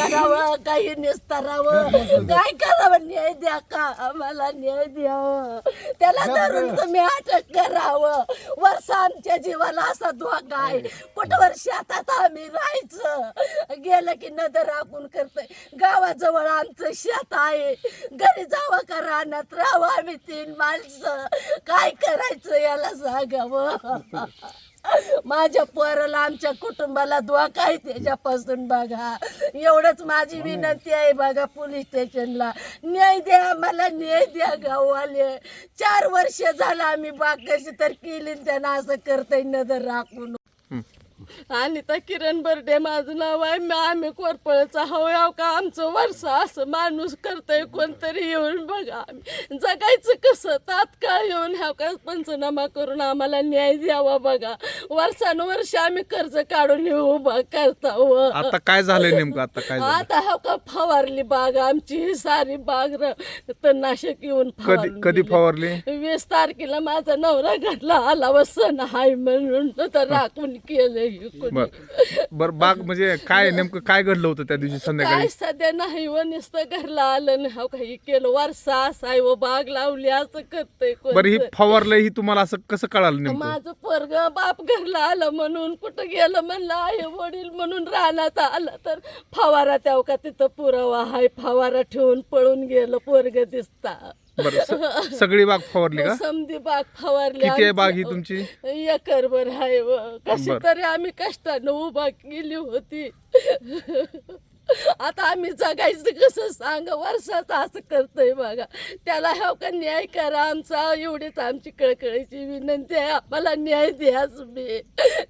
करावं काही निस्तारावं काय करावं न्याय द्या का आम्हाला न्याय द्यावं त्याला धरून तुम्ही अटक करावं वर्ष आमच्या जीवाला असा धोका आहे कुठवर शेतात आम्ही राहायचं गेलं की नजर राखून करतोय गावाजवळ आमचं शेत आहे घरी जावं का रानात राहावं आम्ही 3 माणसं काय करायचं याला सांगावं माझ्या पोराला आमच्या कुटुंबाला धोका आहे त्याच्यापासून बघा एवढंच माझी विनंती आहे बघा पोलीस स्टेशनला न्याय द्या मला न्याय द्या गाववाले 4 वर्ष झालं आम्ही बाग कशी तर केली त्यांना असं करतय नजर राखून आणि तर किरण बर्डे माझं नाव आहे आम्ही कोरपळचा हवं का आमचं वर्ष असं माणूस करतोय कोणतरी येऊन बघा आम्ही जगायचं कसं तात्काळ येऊन ह्या का पंचनामा करून आम्हाला न्याय द्यावा बघा वर्षानुवर्ष आम्ही कर्ज काढून उभा करता आता काय झालंय नेमकं आता ह्या का फवारली बाग आमची ही सारी बाग तणनाशक येऊन कधी फवारली 20 तारखेला माझा नवरा घडला आला व सण हाय म्हणून तर राखून केलं बर बाग म्हणजे काय नेमकं काय घडलं होतं त्या दिवशी संध्याकाळी काय सध्या नाही व नुसतं घरला आलं नाही काही केलं वारसा असाय व बाग लावली असं करतय बरं ही फवारलंय ही तुम्हाला असं कसं कळालं नेमकं माझं पोरग बाप घरला आलं म्हणून कुठं गेलं म्हणलं आहे वडील म्हणून रानात आलं तर फवारा त्या का तिथं पुरावा हाय फवारा ठेवून पळून गेलं पोरग दिसता बरं सगळी बाग फवारली का समधी बाग फवारली किती आहे बाग ही तुमची एकरभर आहे व कशी तरी आम्ही कष्टानं उभा केली होती आता आम्ही जगायचं कसं सांग वर्षाचं असं करतोय बघा त्याला ह्या का न्याय करा आमचा एवढीच आमची कळकळीची विनंती आहे आम्हाला न्याय द्या तुम्ही